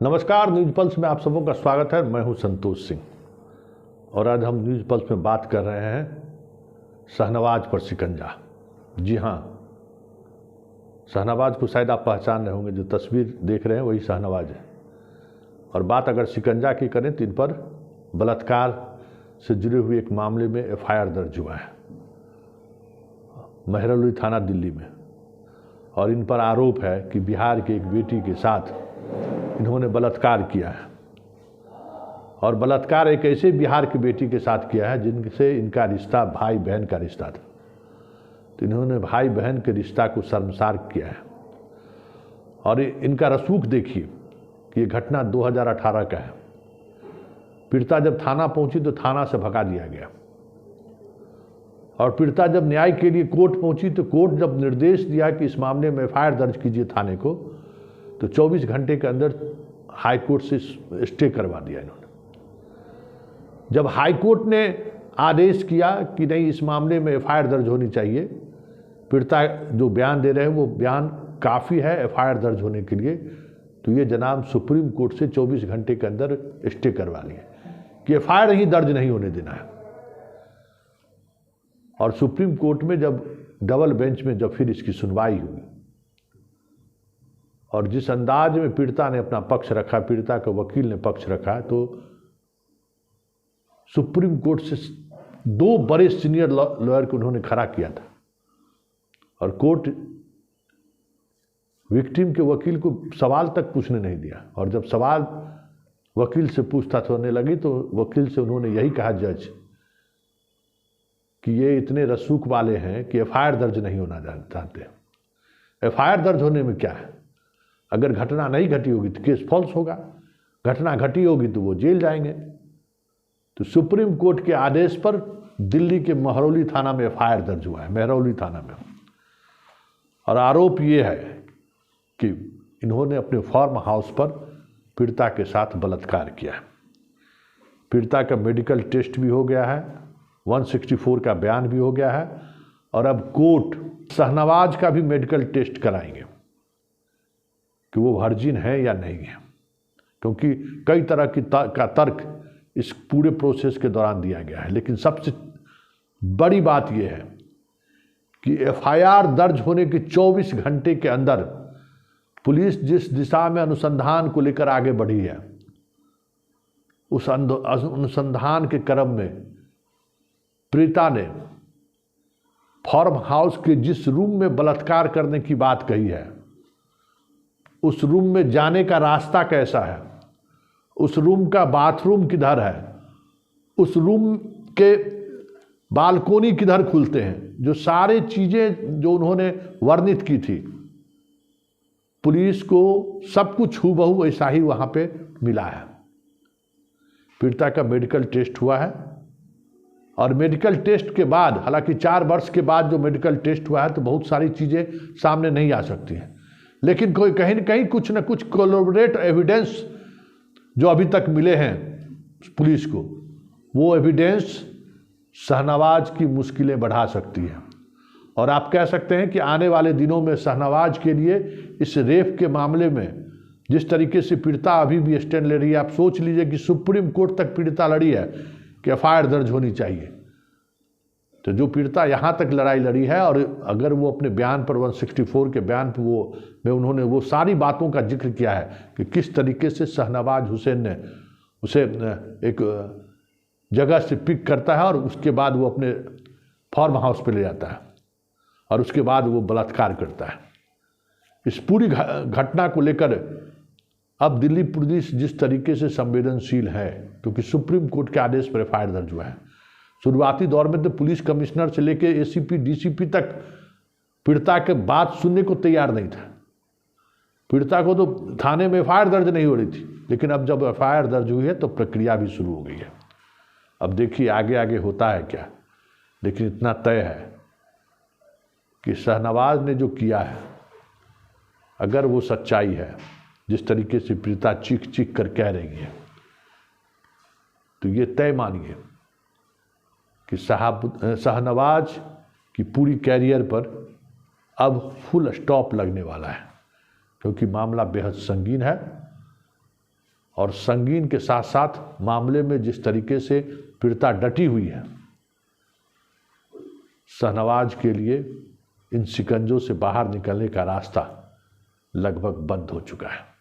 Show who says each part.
Speaker 1: नमस्कार, news pulse में आप सबों का स्वागत है। मैं हूं संतोष सिंह और आज हम न्यूज़ पल्स में बात कर रहे हैं शाहनवाज पर शिकंजा। जी हाँ, शाहनवाज को शायद आप पहचान रहे होंगे, जो तस्वीर देख रहे हैं वही शाहनवाज है। और बात अगर शिकंजा की करें तो इन पर बलात्कार से जुड़े हुए एक मामले में एफआईआर दर्ज हुआ है मेहरौली थाना दिल्ली में। और इन पर आरोप है कि बिहार की एक बेटी के साथ इन्होंने बलात्कार किया है। और बलात्कार एक ऐसे बिहार की बेटी के साथ किया है जिनसे इनका रिश्ता भाई बहन का रिश्ता था। तो इन्होंने भाई बहन के रिश्ता को शर्मसार किया है। और इनका रसूख देखिए कि ये घटना 2018 का है। पीड़िता जब थाना पहुंची तो थाना से भगा दिया गया। और पीड़िता जब न्याय के लिए कोर्ट पहुंची तो कोर्ट जब निर्देश दिया कि इस मामले में एफआईआर दर्ज कीजिए थाने को, तो 24 घंटे के अंदर हाई कोर्ट से स्टे करवा दिया इन्होंने। जब हाई कोर्ट ने आदेश किया कि नहीं, इस मामले में एफआईआर दर्ज होनी चाहिए, पीड़िता जो बयान दे रहे हैं वो बयान काफ़ी है एफआईआर दर्ज होने के लिए, तो ये जनाब सुप्रीम कोर्ट से 24 घंटे के अंदर स्टे करवा लिए कि एफआईआर ही दर्ज नहीं होने देना है। और सुप्रीम कोर्ट में जब डबल बेंच में जब फिर इसकी सुनवाई हुई और जिस अंदाज में पीड़िता ने अपना पक्ष रखा, पीड़िता के वकील ने पक्ष रखा, तो सुप्रीम कोर्ट से 2 बड़े सीनियर लॉयर को उन्होंने खड़ा किया था। और कोर्ट विक्टिम के वकील को सवाल तक पूछने नहीं दिया। और जब सवाल वकील से पूछताछ होने लगी तो वकील से उन्होंने यही कहा, जज, कि ये इतने रसूख वाले हैं कि एफआईआर दर्ज नहीं होना चाहते। एफआईआर दर्ज होने में क्या है? अगर घटना नहीं घटी होगी तो केस फॉल्स होगा, घटना घटी होगी तो वो जेल जाएंगे। तो सुप्रीम कोर्ट के आदेश पर दिल्ली के मेहरौली थाना में एफआईआर दर्ज हुआ है, मेहरौली थाना में। और आरोप ये है कि इन्होंने अपने फार्म हाउस पर पीड़िता के साथ बलात्कार किया है। पीड़िता का मेडिकल टेस्ट भी हो गया है, 164 का बयान भी हो गया है। और अब कोर्ट शाहनवाज का भी मेडिकल टेस्ट कराएंगे कि वो वर्जिन है या नहीं है, क्योंकि कई तरह का तर्क इस पूरे प्रोसेस के दौरान दिया गया है। लेकिन सबसे बड़ी बात यह है कि एफआईआर दर्ज होने के 24 घंटे के अंदर पुलिस जिस दिशा में अनुसंधान को लेकर आगे बढ़ी है, उस अनुसंधान के क्रम में पीड़िता ने फार्म हाउस के जिस रूम में बलात्कार करने की बात कही है, उस रूम में जाने का रास्ता कैसा है, उस रूम का बाथरूम किधर है, उस रूम के बालकोनी किधर खुलते हैं, जो सारी चीज़ें जो उन्होंने वर्णित की थी, पुलिस को सब कुछ हूबहू ऐसा ही वहाँ पे मिला है। पीड़िता का मेडिकल टेस्ट हुआ है। और मेडिकल टेस्ट के बाद, हालांकि 4 वर्ष के बाद जो मेडिकल टेस्ट हुआ है, तो बहुत सारी चीज़ें सामने नहीं आ सकती हैं, लेकिन कोई कहीं न कहीं कुछ न कुछ कोलैबोरेट एविडेंस जो अभी तक मिले हैं पुलिस को, वो एविडेंस शाहनवाज की मुश्किलें बढ़ा सकती है। और आप कह सकते हैं कि आने वाले दिनों में शाहनवाज के लिए इस रेप के मामले में जिस तरीके से पीड़िता अभी भी स्टैंड ले रही है, आप सोच लीजिए कि सुप्रीम कोर्ट तक पीड़िता लड़ी है कि एफआईआर दर्ज होनी चाहिए। तो जो पीड़िता यहाँ तक लड़ाई लड़ी है, और अगर वो अपने बयान पर 164 के बयान पर उन्होंने वो सारी बातों का जिक्र किया है कि किस तरीके से शाहनवाज हुसैन ने उसे एक जगह से पिक करता है और उसके बाद वो अपने फार्म हाउस पे ले जाता है और उसके बाद वो बलात्कार करता है। इस पूरी घटना को लेकर अब दिल्ली पुलिस जिस तरीके से संवेदनशील है, क्योंकि सुप्रीम कोर्ट के आदेश पर एफआईआर दर्ज हुआ है। शुरुआती दौर में तो पुलिस कमिश्नर से लेकर एसीपी डीसीपी तक पीड़िता के बात सुनने को तैयार नहीं था। पीड़िता को तो थाने में एफआईआर दर्ज नहीं हो रही थी, लेकिन अब जब एफआईआर दर्ज हुई है तो प्रक्रिया भी शुरू हो गई है। अब देखिए आगे आगे होता है क्या। लेकिन इतना तय है कि शाहनवाज ने जो किया है, अगर वो सच्चाई है, जिस तरीके से पीड़िता चीख चीख कर कह रही है, तो ये तय मानिए कि शाहनवाज की पूरी कैरियर पर अब फुल स्टॉप लगने वाला है, क्योंकि मामला बेहद संगीन है और संगीन के साथ साथ मामले में जिस तरीके से पीड़िता डटी हुई है, शाहनवाज के लिए इन शिकंजों से बाहर निकलने का रास्ता लगभग बंद हो चुका है।